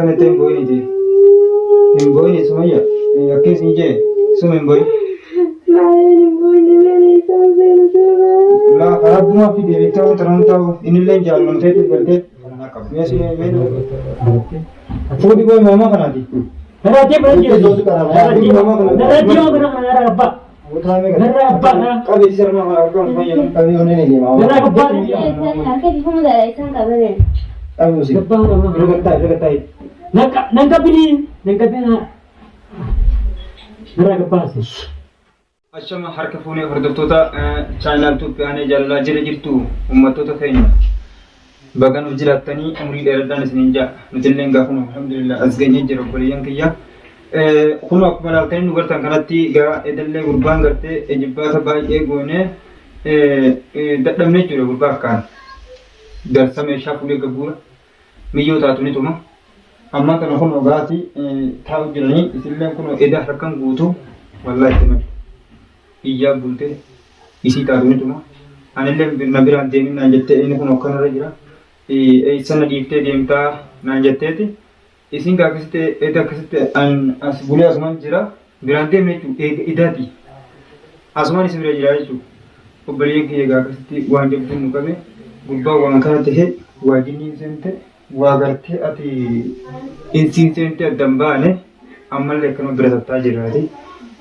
kana ta'e hin boo'ini Sumayya akkas ni jee suma hin boo'in. La Rabbuma fi deebitee taran ta'u inillee jaallamtee galtee fuudhi boo'i maama kanaati. Nanti mama kena apa? Nara apa? Kami sirma orang kami ini ni mau. Nara apa? Kakek di rumah dah isang kabarnya. Kamu sih. Regatai. Nangkap ini na. Nara apa sih? Achama harka fuunee hordoftoota chaanaal Itoophiyaa jaalalaa jirtu uummattoota keenya bagan hojjetanii umurii dheeraadhaan isiniin jaa nutillee gaafuma alhamdulillah as geenyee jira obboleeyyan kiyya kun akkuma ilaaltanii nu gartan kanatti gaa edallee gurbaan gartee ejibbaata baay'ee goonee dadhabnee jira gurbaa akkaan darsa meeshaa fuulee gagguura miyyoo taatu ni tuma amma kana kun ogaati taa'u jiranii isilleen kun edaa harkaan guutuu wallaahi itti iyyaa bultee isii taatu ni tuma anillee na biraan deemin naan jettee inni kun akkanarra jira sana dhiiftee deemtaa naan jetteeti isin akkasitti eeda akkasitti an as bulee asumaan jira biraan deemne jechuudha idaati asumaan isin bira jira jechuudha obboleeyyan kiyya akkasitti waan jabduun nu qabe gurbaa waan kana ta'e waa jinniin seente waa gartee ati insiin seente addan baane ammallee akkanuma bira tattaa jirraati.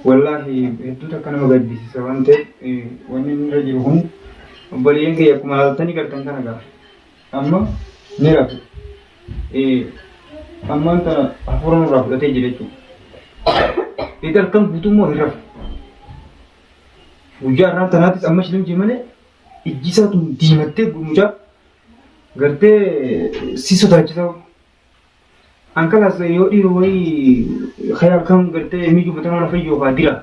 Wallahi hedduu takka nama gaddisiisa waan ta'eef wanni irra jiru kun obboleeyyan kiyya akkuma ilaaltanii gartan kana ga'a. Amma ni rafu. Ammaan tana hafuura nurraa fudhatee jira jechuudha. Egaa halkan guutuu immoo hin rafu. Guyyaa irraan tanaattis amma shilimjii malee ijji isaatu diimattee gumuchaa gartee si sodaachisaa. Angkalas yo di ruwai khayal kam garte miju betana rafa yo hadira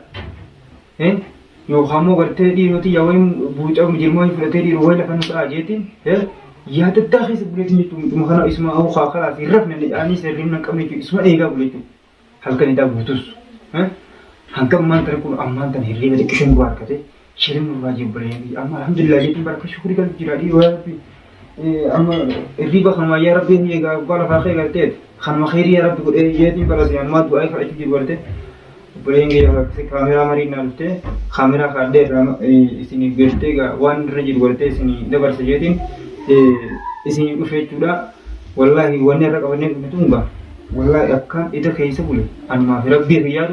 yo khamo garte di roti yawai buca mujirmo fulate di ruwai lakan sa ajeti ya tadakhis bulati nitu khana isma au khala fi rafna ni ani sirrim nan kamni isma ega bulati halkan ida butus hankam man tarku amman tan hirri ne kishin barkate shirin wajib bari amma alhamdulillah yati barka shukri gal jiradi wa amma riba khama ya rabbi ni ga qala fa khay garte خان خير يا رب يدي براسيان ما دعاء فرأيت جي برته برينجي يا كاميرا مرين نالته كاميرا كارده إسني برته كا وان رجل برته إسني دبر سجيتين إسني وفيت جودا والله واني رك واني بتونغا والله أكان إذا كيسه بقول أنا ما في ربي رياض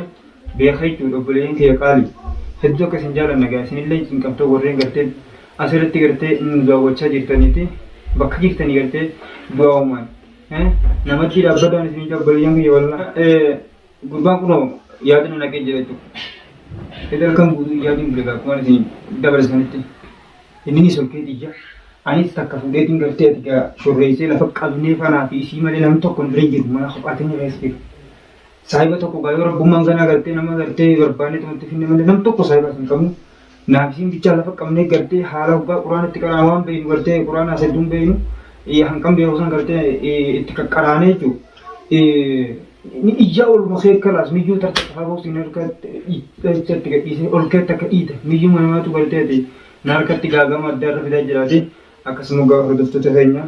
بيخيط جودا برينجي يا كالي هدو كسنجالا نجا إسني اللي إنكم تو ورين برته أسرتي برته إنزوا وجه جرتني تي بكجي جرتني برته بومان namatti dhaabbatan isin jabbaliyyan kiyya walla gurbaan kunoo yaadannoo naqee jira jechuudha. Edel kan guutuu yaadin bule akkuma isin dabarsanitti inni solkee xiyya anis takka fuudheetiin gartee ati shorreessee lafa qabnee fanaa fi isii malee namni tokko hin bira jiru mana kophaatanii reesseef. Saahiba tokko gaayoo rabbummaan ganaa gartee nama gartee barbaanee tumatti finne malee nam tokko saahiba hin qabnu. Naaf isiin bichaa lafa qabnee gartee haala hoggaa quraanatti qaraa waan beeynu gartee quraanaa sedduun beeynu. Hankam dia urusan karte karane itu ni ijau mukhe kelas miju tertawa sinar kat tiga isi olket tak ide miju mana tu karte di narkat tiga agama dar bida jadi akas semoga hidup tu tehnya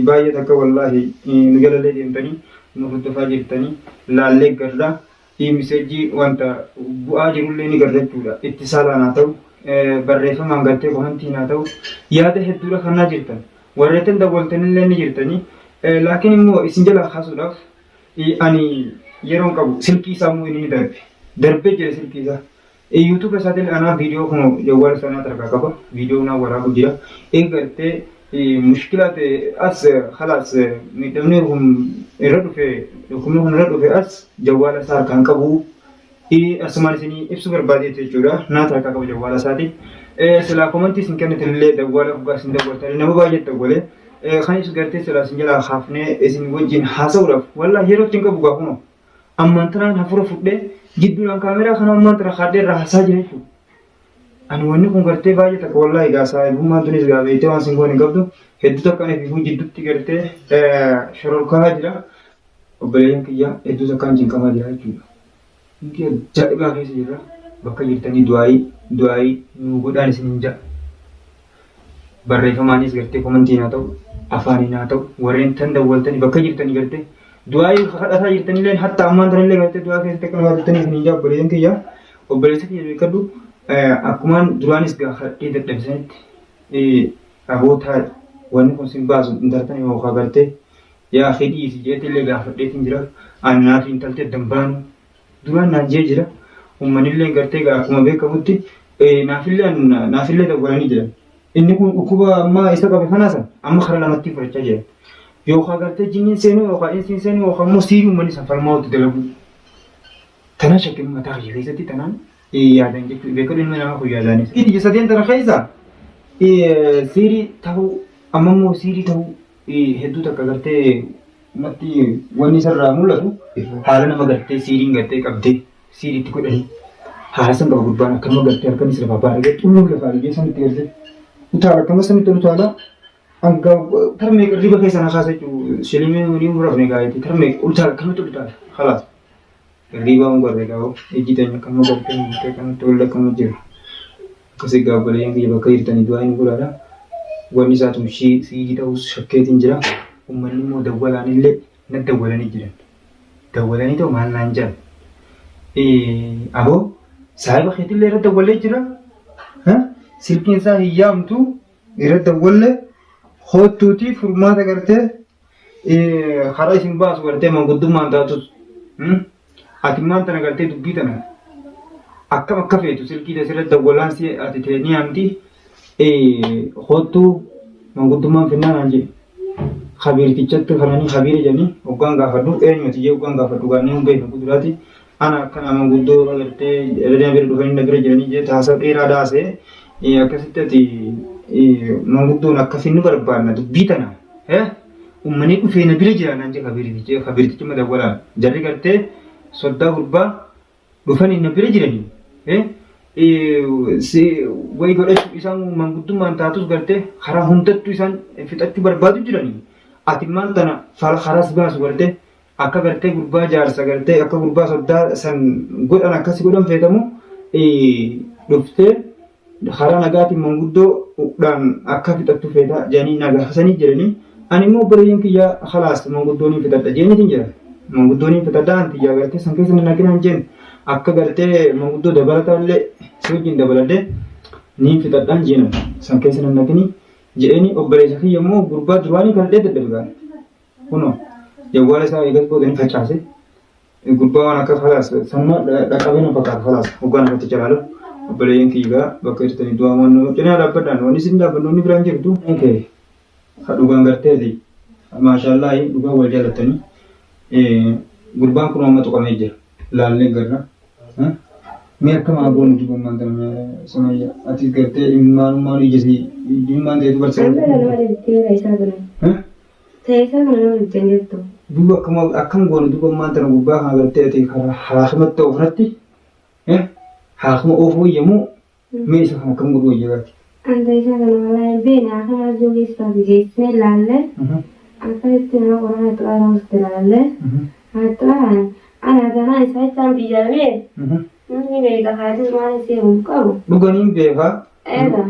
bayar tak wallahi negara lagi entani nuhut fajir tani lalle garda misaji wanta buah jirulle ni garda juga ittisala na tahu barrefa mangate kohanti na tahu ya deh dura khana jirtan warreten dabaltan illee ni jirtani laakiin immoo isin jala kaasuudhaaf ani yeroon qabu silkii isaa immoo inni darbee jira silkii isaa YouTube isaatiin anaa viidiyoo kun jawwaala sanaa tarkaa qaba viidiyoo naa waraabu jira eegartee mushkilaa ta'e as khalaas miidhamni irra dhufe as jawwaala isaa harkaan qabu asumaan isinii ibsu barbaadeetu jechuudha naa tarkaa qaba jawwaala isaatiin سلا كومنتي سنكنت اللي دوّل أبغى سندوّل تاني نبغى باجت دوّله خانيس قرتي سلا سنجلا خافنة اسم وجين حاسورف والله هيرو تينكو بقى هونو أما ترى نفرو فوده جدّو لان كاميرا خنا أما ترى خادر راسا جنسو أنا واني كون قرتي باجت تك والله إجازة بوما دونيس قابل إتوا عن سنقول نقبضو هدو تكاني بيفو جدّو تيجرتي شرور كهاجرا وبلين كيا هدو تكان جين كهاجرا يجوا إنكي جاي بقى كيسيرا bakka jirtanii du'aayi nu godhaan isin jaa barreeffamaanis gartee komantiin haa ta'u afaaniin haa ta'u warreen tan dawwaltanii bakka jirtanii gartee du'aayi kadhataa jirtanillee hatta ammaan tanillee gartee du'aa keessatti akka namaa kan hin jaabbaleen kiyya obboleessa kiyya beekadhu akkumaan duraanis gaafadhee dadhabsanitti aboota wanni kun sin baasu intartan yookaan gartee yaa fedhii fi jeetillee gaafadheetiin jira aanaa fi intaltee dambaanu duraan naan jee jira uummanillee gartee akkuma beekamutti naafillee dawwalanii jiran inni kun dhukkuba ammaa isa qabe kanaasan amma karaa lamatti fudhachaa jiran yookaan gartee jinniin seenuu yookaan insiin seenuu yookaan immoo siirii uummanni safarmaa'utti dalagu tanaa shakkii mataa kiyya keessatti tanaan yaadan jechuudha beekadhu ilma namaa kun yaadaanis. Ija sadeen tana keessa siirii ta'uu amma immoo siirii ta'uu hedduu takka gartee matti wanni isarraa mul'atu haala nama gartee siiriin gartee qabdee siiriitti godhanii haala san qaba gurbaan akkanuma gartee harkan isa lafaa baaragee xulluu lafaa argee sanitti gartee utaala akkama sanitti utaala hanga tarmee riba keessa na kaasa jechuudha shilimee ni murafne gaayeti tarmee utaala akkamatti utaala khalaas riba mun gorre gaao ejjitanya akkama gartee kanatti wal akkama jiru akkasii gaabbalee biyya bakka jirtanii du'aa hin gulaadha wanni isaatu siiji ta'us shakkeetiin jira uummanni immoo dawwalaan illee na dawwalanii jiran dawwalanii ta'u maal naan jedhan aboo saahiba keetillee irra dawwalee jira silkiin isaa hin yaamtu irra dawwalle hoottuutii furmaata gartee karaa isin baasu gartee manguddummaan taatus ati maan tana gartee dubbii tana akkam akka feetu silkii asirra dawwalaan si ati ta'e ni yaamti hoottuu manguddummaan finnaan jedhe khabirtichatti kananii khabira jedhanii hoggaan gaafadhu eenyuti jee hoggaan gaafadhu gaannee hin beeknu kuduraati ana akkana manguddoo gartee dheeraa bira dhufanii na bira jiranii jee taasisa dheeraa daasee akkasitti ati manguddoon akka finnu barbaadna dubbii tana uummanni dhufee na bira jira naan jee khabirtichi madawwalaan jarri gartee soddaa gurbaa dhufanii na bira jiranii way godhachuu isaan manguddummaan taatus gartee karaa hundattuu isaan fixachuu barbaadu jiranii ati maal tana karaas baasu gartee akka gartee gurbaa jaarsa gartee akka gurbaa soddaa san godhan akkasi godhan feetamu dhuftee karaa nagaatiin manguddoodhaan akka fixattu feetaa jedhanii nagaasanii jiranii ani immoo obboleeyyan kiyyaa khalaas manguddooniin fixadha jeenitiin jira manguddooniin fixadha anti yaa gartee san keessa naginaan jeen akka gartee manguddoo dabalataallee si wajjin dabalatee niin fixadhaan jeenan san keessa nagini jedhanii obboleessa kiyya immoo gurbaa duraanii kan dheedda dalgaan kunoo jawwaala isaa eegas boodanii facaase gurbaa waan akka khalaas sanuma dhaqabeena fakkaata khalaas hoggaan irratti jalaalu obboleeyyan kiyyaa bakka jirtanii du'aa waan cinaa dhaabbadhaan waan isin dhaabbannoonni biraan jirtu dhugaan garteeti maashaallah dhugaa wal jaalatanii gurbaan kun amma tuqamee jira laallee garra mee akkama agoon dubammaan kana samayya ati gartee immaan ijasi immaan ta'etu barsiisa duba akkam goonu dubammaan tana gubbaa kana gartee ati haakimatti ofirratti haakima ofuu yemmuu mee isa kana akkam godhu wayya gaati Anda isa kana walaa beena akama joogis taati geessee laalle akkasitti nama qorana xaara uste laalle hatta ana kana isa isaan biyyamee ni beeka haatis maal seerum qabu dhuganiin beekaa eeda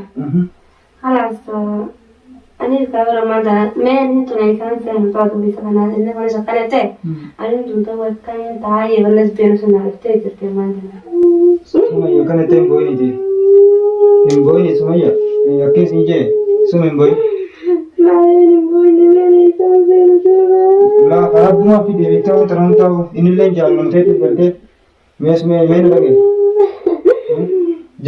halas anis kabara manda meen tuna isaan seerum taatu bisa kana inni kana sakkanete ani tunta wakkan taaye wallas beenu sunnaarte jirte manda sumayya kanate boyni je boyni sumayya akes nije sumen boy la harabuma fi de taw taram taw inille jalon te berde mes me men lage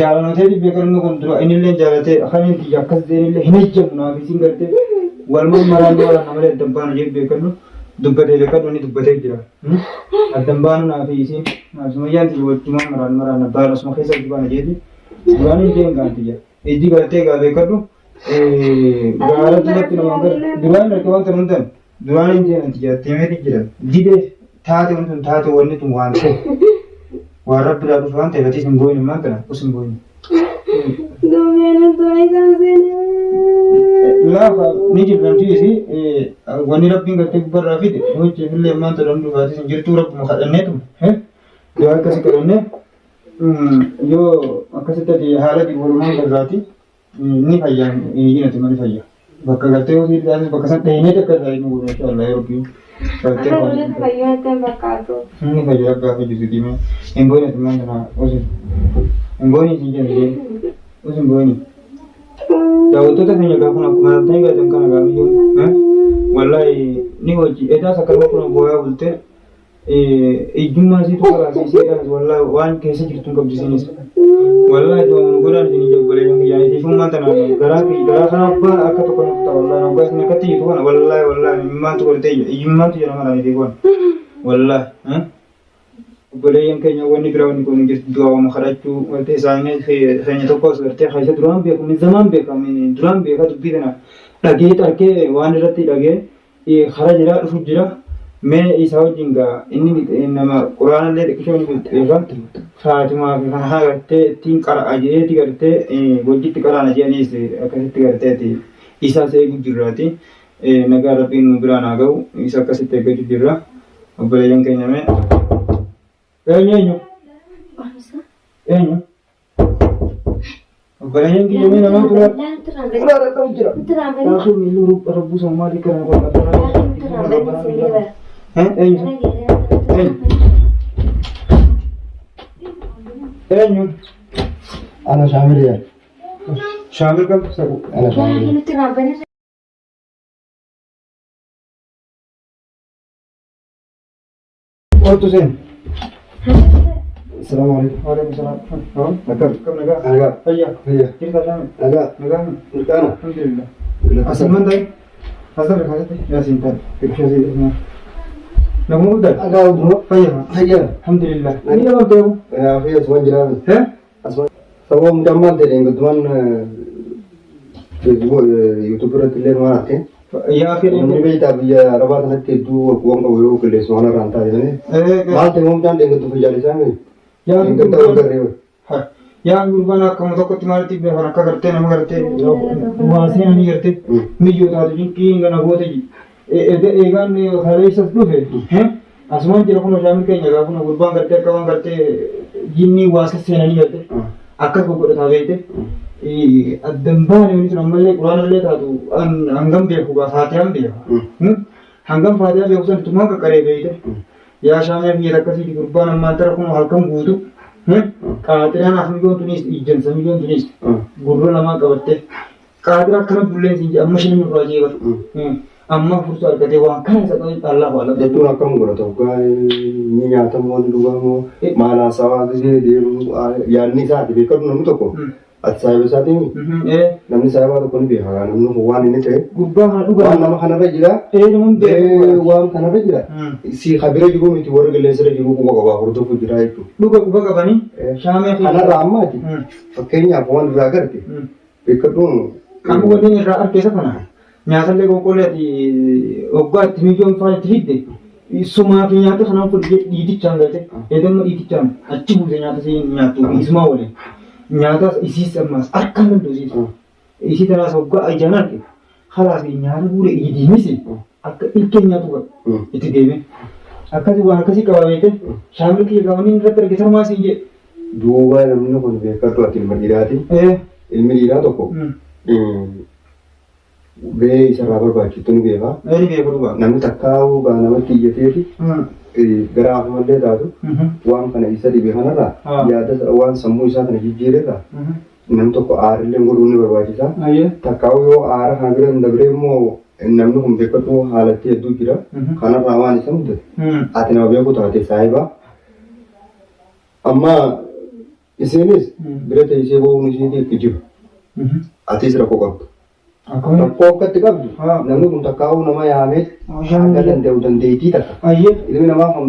jalon te be karno kon dro inille jalate khani ti yakas de inille hinejjam na bi singarte walma marando wala namale dabban je be karno dubbate be karno ni dubbate jira adambanu na fi isin sumayyan ti wotuma maran baras ma khesa dibana je di dibani je nganti je ejji gartee gaafee kadhu gaara duratti nama duraan harka waan tanumtan duraan hin jeenanti jaateemeti jiran dide taate wantan taate wanni tun waan ta'e waan rabbi raa dhufe waan ta'e gatii sin booyin maan kana us hin booyin laafa ni jirrantu isi wanni rabbiin gartee gubbarraa fide hojii illee maan ta'an dhugaatii sin jirtuu rabbuma kadhanneetu yoo akkasi kadhannee yoo akkasitti haala walumaan gargaati ni fayyaa inni ati mani fayyaa bakka gartee hojii bakka san dhaheenee takka isaa inni godhu inshallah yoo rabbiin Gartee Akka lollee fayyadamuun fakkaatu. inni fayyada gaafa jiru diimee hin boone tummaan kana osin hin boone isin jennee osin boone. Daawwattoota keenya gaafa akkuma argatan gaatan kana gaafa jiru wallahi ni hojii edaas akka kun booyaa bultee ijummaa siitu qaraasiiseedhaan wallahi waan keessa jirtu qabdisiinis wallahi doon godaan isin jabbalee kan yaani ifummaa tana garaa kana abbaa akka tokko nutti wallahi abbaa isin akka tiitu kana wallahi immaantu godhate ijummaatu jedhama dhaan ifi kun wallahi obboleeyyan keenya wanni biraa wanni kun jirtu du'aawama kadhachuu wanti isaanii keenya tokko as gartee keessa duraan beekamu zamaan beekamu duraan beekaa dubbii kana dhagee tarkee waan irratti dhagee kara jira dhufu jira mee isaa wajjin gaa inni nama quraanallee dhiqishoo ni beekaa Faatimaa fi kan haa gartee ittiin qara'a jeeti gartee wajjitti qaraana jedhaniis akkasitti garteeti isa seegu jirraati nagaa rabbiin nu biraan haa ga'u isa akkasitti eeggachuu jirra obboleeyyan keenya mee eenyu obboleeyyan keenya mee namaa tura ta'u jira taasuu miiluu rabbuu sommaatii kana godha eenyu Ana Shamil ya. Shamil kam sabu Ana Shamil. Waktu sen Assalamualaikum. Waalaikumsalam. Kam naga? Naga. Ayya. Iya. Cerita Shamil. Naga. Naga. Nikana. Alhamdulillah. Asal mana? Asal berkata ya sinta. Ikut sih. Namun udah. Naga bro. Ayya. Iya. Alhamdulillah. Ini apa tuh? Ya, iya semua jalan. Heh? Asma. Sama mudaman deh yang teman Facebook YouTuber kalian mana teh? Ya akhir Ini ini. beta biya rabat nanti tu uang kau yo kalian semua rantai ini. Mal teh mudaman deh yang tu jalan sana. Ya Yang kita udah rewel. yang gurbana kamu takut timar tipe orang kagerti nama gerti. Wasi nani gerti. Mijo tadi jinki nggak nago tadi. Egan hari sabtu fe. Asman tidak pun jamin kayaknya gak pun gurbang gerti kawan gerti jinni wasi senani gerti. Akka kau boleh tahu itu. Ademban ini cuma melihat Quran lihat tu anggam dia kuba Fatihah dia. Anggam Fatihah dia usan cuma kekare itu. Ya Shamil dia kasih di gurbana mantar pun halkam gudu. Kaatiran asmigoon tunis ijjan samigoon tunis gurra lama qabatte kaatira akkana bulleen amma shinin irraa jeebar amma furtuu argatee waan kana isa qabu Allah wala Jatuh akam gura tau kan ni nyata mau dulu kamu mana sawah tu dia ya ni saat dia kan namu toko at saya besar ini namun saya baru pun biar namun wan ini teh gubbaa haa dhugaa wan nama kana rajila namun wan kana rajila si khabira juga miti warga lesera juga kuma kaba hurdo fujira itu dhuga gubbaa qabanii shaamee kana ramah ji fakirnya wan beragar ti bekadung kamu waliin irraa arkeessa kana nyaatallee qoqqooleeti waggaatti mijoon faana itti hidde sumaa fi nyaata kanaan fudhee dhiitichaan galte eedamma dhiitichaan achi buuse nyaata ishee nyaattu isumaa waliin nyaata isiis ammas harkaan dandosiisa isii tanaas waggaa ajjaan arge halaas nyaata buure idiinis akka ilkee nyaatu qaba itti deeme akkasii waan akkasii qabameete shaamil kiyya qabanii irratti arge sarmaas hin jedhe duuba namni kun beekatu ati ilma dhiiraati ilmi dhiiraa tokko bee isarraa barbaachistu ni beeka ni beeku dhugaa namni takkaawu gaa namatti iyyateeti gara afumallee taatu waan kana isa dhibe kanarraa yaada waan sammuu isaa kana jijjiirerraa namni tokko aarillee godhuun ni barbaachisa takkaawu yoo aara kana bira hin dabree immoo namni kun beekatu haalatti hedduu jira kanarraa waan isa mudate ati nama beeku taate saayibaa amma isinis bira teessee bo'uun isiitii itti jiru atis rakkoo qabdu rakkoo akkatti qabdu namni kun takkaawu nama yaamee akka danda'u dandeettii takka ilmi namaa kun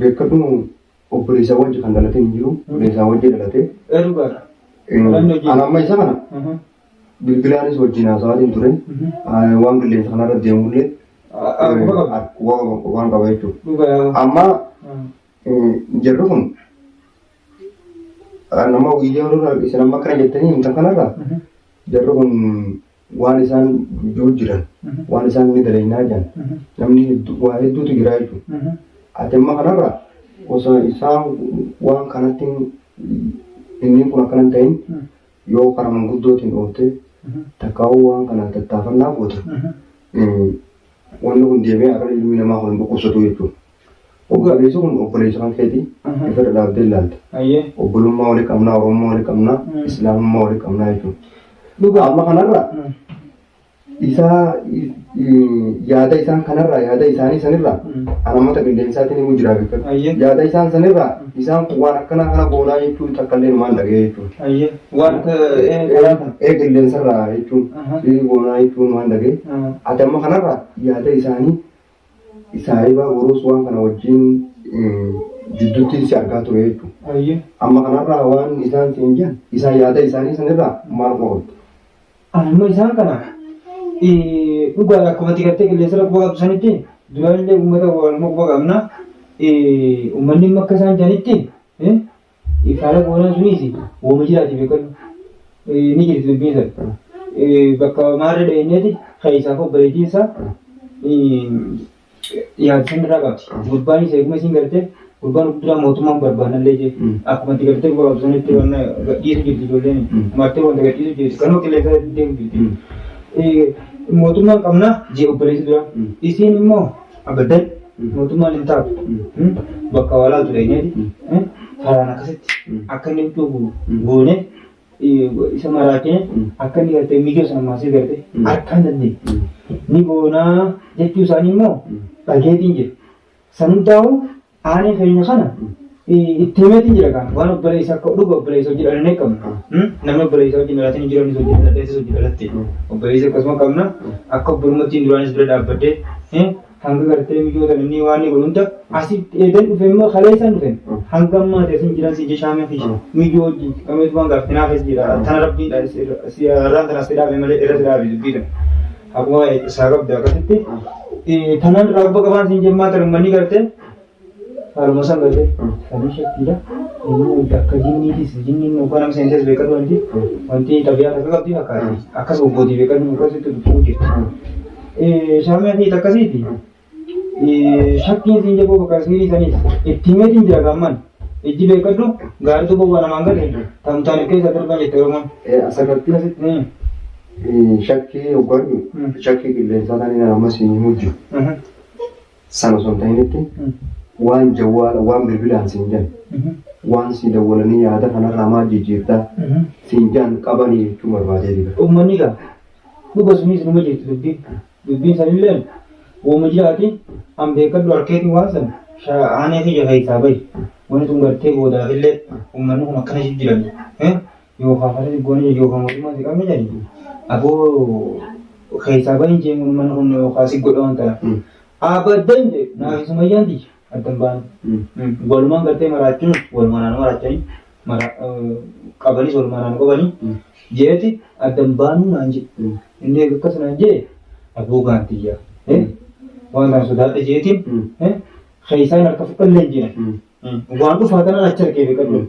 beekatu obboleessaa wajji kan dhalatee hin jiru obboleessaa wajji dhalatee an amma isa kana bilbilaanis wajjin haasawaatiin ture waan qilleensa kanarra deemullee waan qaba jechuudha amma jarri kun nama guyyaa isin amma kana jettanii himtan kanarraa jarri kun waan isaan iddoo jiran waan isaan ni dalaynaa jiran namni waa hedduutu jira jechuudha ati amma kanarraa osoo isaan waan kanatti inni kun akkana hin ta'in yoo karaa manguddootiin oolte takkaawuu waan kana tattaafannaa goota wanni kun deemee akka ilmi namaa kun dhukkubsatu jechuudha. Obboleessi kun obboleessa kan keeti ifirra dhaabdee ilaalta. Obbolummaa walii qabnaa, Oromummaa walii qabnaa, Islaamummaa walii qabnaa jechuudha. Amma kanarraa isaa yaada isaan kanarraa yaada isaanii sanirraa anammata qilleensaatiin himuu jira beekatu. Yaada isaan sanirraa isaan waan akkanaa kana goonaa jechuun takkaallee numaan dhagee jechuudha. Waan qilleensarraa jechuun goonaa jechuun waan dhagee. Ati amma kanarraa yaada isaanii isaayibaa boruus waan kana wajjin jidduutti si argaa ture jechuudha. Amma kanarraa waan isaan siin jiran isaan yaada isaanii sanirraa maal qooddu? Amma isaan kana dhugaa akkuma tigattee qilleensarra quba qabdu sanitti duraallee uummata waluma quba qabna uummanni akka isaan jedhanitti faala goonaa sunis wooma jiraati beekadhu ni jirti dubbiin sana bakka maarra dheenyeeti keessaa obboleettiinsaa yaadsan irraa qabdi gurbaan isa eeguma isiin gartee gurbaan guddaa mootummaan barbaanallee jee akkuma itti gartee quba qabdu sanitti waan gadhiisu jirti ijoolleen martee wanta gadhiisu jirti kanoo qilleensa deemu jirti. Mootummaan qabna jee obboleessi dura isiin immoo abadan mootummaan hin taatu bakka walaatu dheenyeeti karaan akkasitti akka inni dhugu goone isa maraatee akka inni gartee miijoo sana maasee gartee harkaan dandeenye ni goonaa jechuu isaanii immoo dhageetiin jira san hundaa'u aanee keenya kana itti himeetiin jira kan waan obboleessa akka dhuga obboleessa hojii dhalannee qabna namni obboleessa hojii dhalateen hin jiraannis hojii dhalatteessis hojii dhalatte obboleessa akkasuma qabna akka obbolummattiin duraanis bira dhaabbadhee hanga gartee mijoota inni waan ni godhunta asii eedan dhufe immoo kalee isaan dhufen hanga ammaa teessin jiran si jeshaamee fi mijoo hojii qameetu waan gaaffinaa keessa jira tana rabbiin irraan tanaas dhaabe malee irra dhaabe dubbiidha akkuma isaa qabde akkasitti tanaan raabba qabaan siin jemmaa ta'e uummanni gartee Kalau masa nggak ada, kami tidak. Ini udah kejini jinni nuka nam senses bekan nanti tabiat agak dia akan akas ubodi bekan nuka itu tujuh. Sama ni tak kasih di. Syaknya sih jago bekas sendiri sanis. Tinggal di jagaman. Iji bekan tu, gar tu bawa nama angkat ni. Tamu-tamu ke satu banyak terumah. Asal kerti nasi. Syaknya ugar, syaknya kita sana ni nama sini muju. Sana sontai ni tu. Waan jawwaala waan bilbilaan siin jedhan waan si dawwalanii yaada kanarraa maal jijjiirtaa siin jedhan qabanii jechuu barbaadee jira. Uummanni gaa dhuga sunis numa jirti dubbiin sanillee wooma jiraati an beekadhu harkeetiin waan sana aanee fi jaha isaa bahi wanti tun gartee boodaafillee uummanni kun akkana jijjiiran yookaan fara goone yookaan mootummaa si qabne jedhani aboo keessaa bahin jeen uummanni kun yookaan si godha waan ta'eef abadan je naafisumayyaan diyya. Adambaan walumaan gartee maraachuun walumaan maraachanii qabanis walumaan qabanii jeeti adambaanuu naan jedhe inni akkas naan jedhe aboo gaantiyyaa waan kana sodaadha jeetiin keessaan harka fudhallee jiran waan dhufaa kanaan achi harkee beekadhu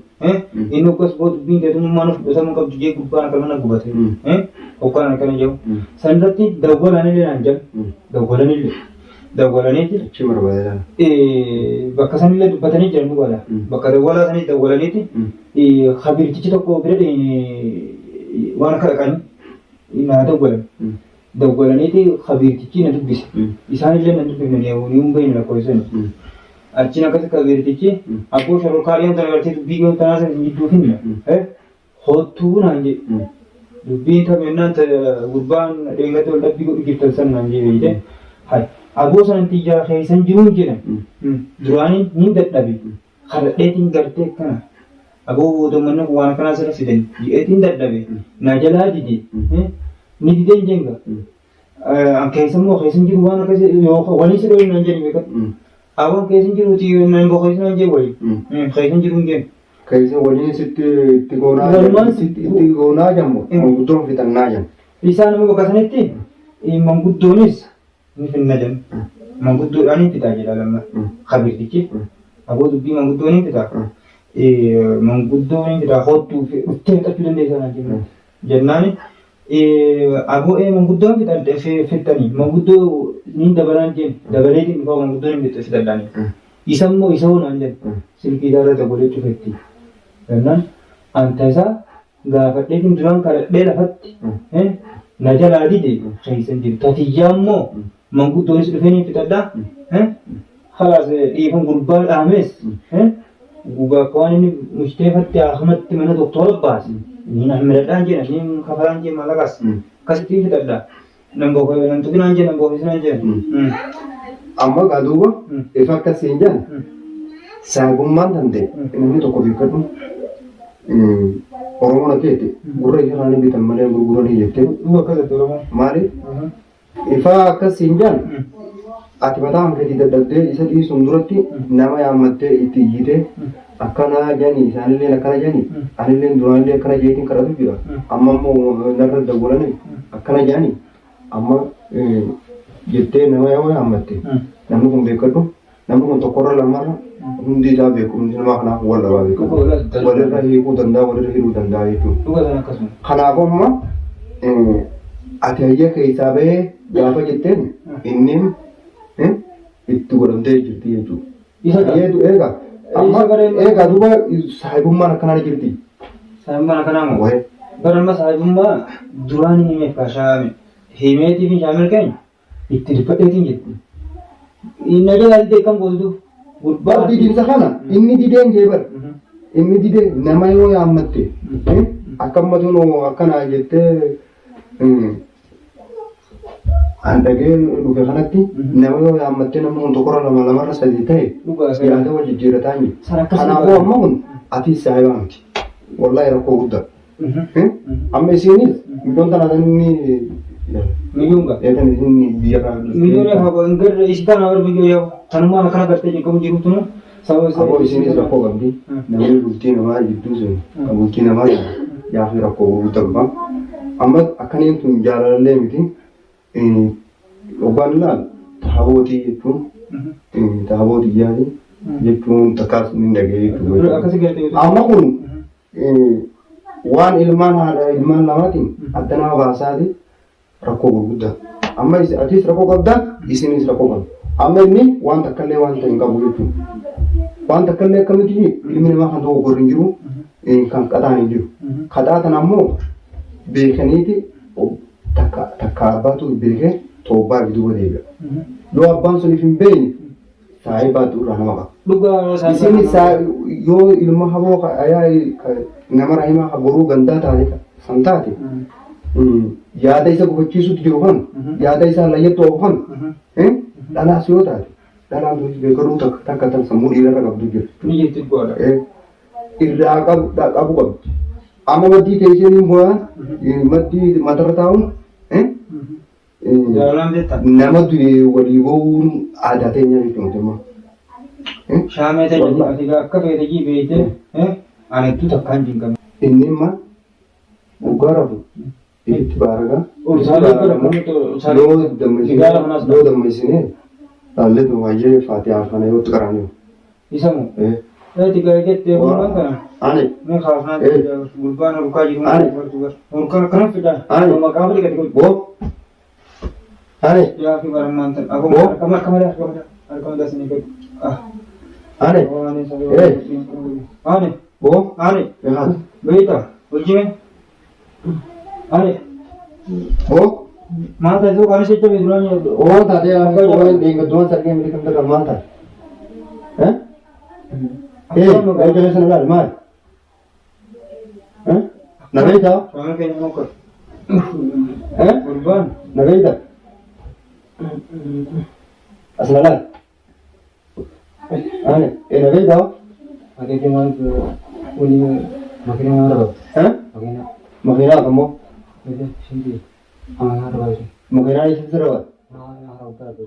inni akkas boo dubbiin teetummaan fudhatamuu qabdu jee gubbaan akka mana gubate hokkaan akkana jedhu sanirratti dawwalanillee naan jedhu dawwalaniiti Cuma berbeda. Bakka sanillee dubbatanii jiran dhugaadha. Bakka dawwalaa sanii dawwalaniiti habirtichi tokko bira waan akka dhaqanii naa dawwalan. Dawwalaniiti habirtichi na dubbise. Isaanillee na dubbifne ni humbayne lakkoofsan. Achiin akkas habirtichi abboo sharrokaaliyan tana gartee dubbii yoo tanaa san jidduu finna. Hottuu naan jedhe. Dubbiin taphennaan gurbaan dheengate ol dhabbii godhu jirtan san naan jedhe. Hai. Aboo sanatti ijaa keessan jiruun jedhan duraanii ni dadhabe kadhadheetiin gartee kana aboo boodamanna waan kanaa sirra fidan ji'eetiin dadhabe na jalaa dide ni dideen jenga an keessammoo keessan jiru waan akkas yookaan waliin sirra naan jedhan beekat aboon keessan jiruuti nan boo keessan naan jedhan wali keessan jiruun jenga. Keessan waliin sitti goonaa jammo manguddoon fixannaa jammo. Isaan immoo bakka sanitti manguddoonis ni finna jan manguddoodhaan hin fitaa jedha lamma habirtichi aboo dubbii manguddoon hin fitaa manguddoon hin fitaa hottuu dhuftee fixachuu dandeessaa naan jenna jennaani aboo manguddoon fixanii manguddoo ni dabalaan jeen dabaleetiin dhufaa manguddoon hin fixadhaani isa immoo isa hoo naan jenna silkii isaa irra dabalee cufetti jennaan anta isaa gaafadheetiin duraan kadhadhee lafatti na jalaa dide keessan jiru tatiyyaa immoo Mangguddoonis dhufanii fixadhaa. Halaas dhiifan gurbaa dhaames. Gugaa akka waan inni murteeffatti Ahmatti mana doktora baase. Niin Ahmedadhaan jedha niin kafalaan jee mallaqas. Akkasitti fixadhaa. Nan tuqinaan jee nan boofisnaan jee. Amma gaa duuba ifa akkasiin jedhan saagummaan danda'e namni tokko beekadhu Oromoon akeete gurra isaanii bitan malee gurguranii jettee maaliif ifa akkasiin jedhan ati mataa hanqeetii dadhabdee isa dhiisuun duratti nama yaammattee itti iyyitee akkana jedhanii isaanillee akkana jedhanii anillee duraanillee akkana jedheetiin kadhatu jira amma immoo narra dawwalanii akkana jedhanii amma jettee nama yaammatte namni kun beekadhu namni kun tokkorra lamarra hundi isaa beeku hundi namaa kanaaf wal dhabaa beeku walirra hiikuu danda'a walirra hidhuu danda'a jechuudha. Kanaaf amma ati hayya keessaa bahee gaafa jetteen inni itti godhamtee jirti jechuudha. Egaa amma egaa duuba saahibummaan akkanaa jirti. Saahibummaan akkanaa moo? Baramma saahibummaa duraan himeef kaashaame himeetii fi shaamil keenya itti dhiphadheetiin jetti. Inni ajaa'ibaa kan gootu gurbaa didiinsa kana inni dideen jeebar inni didee nama yoo yaammatte akkamatuun akkana jettee andagee dhufe kanatti nama yoo yaammatte namni kun tokkorra lama lamarra sadii ta'e yaada wal jijjiirataa inni kanaafuu amma kun ati saayibaa miti wallaahi rakkoo guddaa amma isiinis midhoon tanaatan inni Miyunga. Eetan inni biyya kana Miyuun haa ingir isitaan awal biyyoo yoo tanumaan akkana gartee jechuun jiru tunu sababa isiinis rakkoo qabdi namni bultii namaa jidduu sun kan bultii namaa yaafi rakkoo gurguddaa qaba amma akkaniin tun jaalallee miti obbaan ilaal taabootii jechuun taabootii yaadi jechuun takkaas ni dhagee jechuudha. Amma kun waan ilmaan haadha ilmaan lamaatiin addanaa baasaati rakkoo gurguddaa. Amma atis rakkoo qabdaa isinis rakkoo qabda. Amma inni waan takkallee waan ta'e hin qabu jechuudha. Waan takkallee akkamitti ilmi namaa kan tokko gorri hin jiru kan qaxaan hin jiru. Qaxaatan ammoo beekaniiti takka abbaatu beekee tobbaa gidduu deebi'a. Yoo abbaan suniif hin beekne saayibaatu irraa nama qaba. Isinis yoo ilma haboo nama rahimaa boruu gandaa taate san taate yaada isa gufachiisuutu jiru kan yaada isaa layyattu ofu kan dhalaas yoo taate dhalaan sunis beekaduu takka tan sammuu dhiirarra qabdu jira. Irraa qabu qabdi. Amma maddii teessee ni bu'aa maddii matarra taa'uun nama du'e walii bo'uun aadaa teenya jechuudha. Shaamee ta'e akka feetajii beekte anettu takkaan jinqabe. Inni imma dhugaa rafu itti baaragaa loo dammaysinee laalletu waajjiree faatihaa kana yoo itti qaranii. Isa moo? Ati gaagette waan kana. Ani. Mee kaafnaa gurbaan harkaa jiru. Ani. Harkaa kana fidaa. Ani. Maqaa malee gadi godhu. Boo. Ani. Yaa fi baramaan tan. Akkuma harka malee harka malee sinii gadi. Ani. Ani. Boo. Ani. Yaad. Beita. Wajjime. Ani. Boo. Maata itu kami sejauh itu nanya. Oh tadi aku orang di kedua sarki milik kita mata. Kau jelas nggak mal? Nabi tahu? Soalnya kayaknya mau ke. Kurban. Nabi tahu? Asnalan. Nabi tahu? Ada yang mau ke uni makin mana Makin. Makin apa kamu? Ada sini. Ada Makin apa sih serawat? Ada.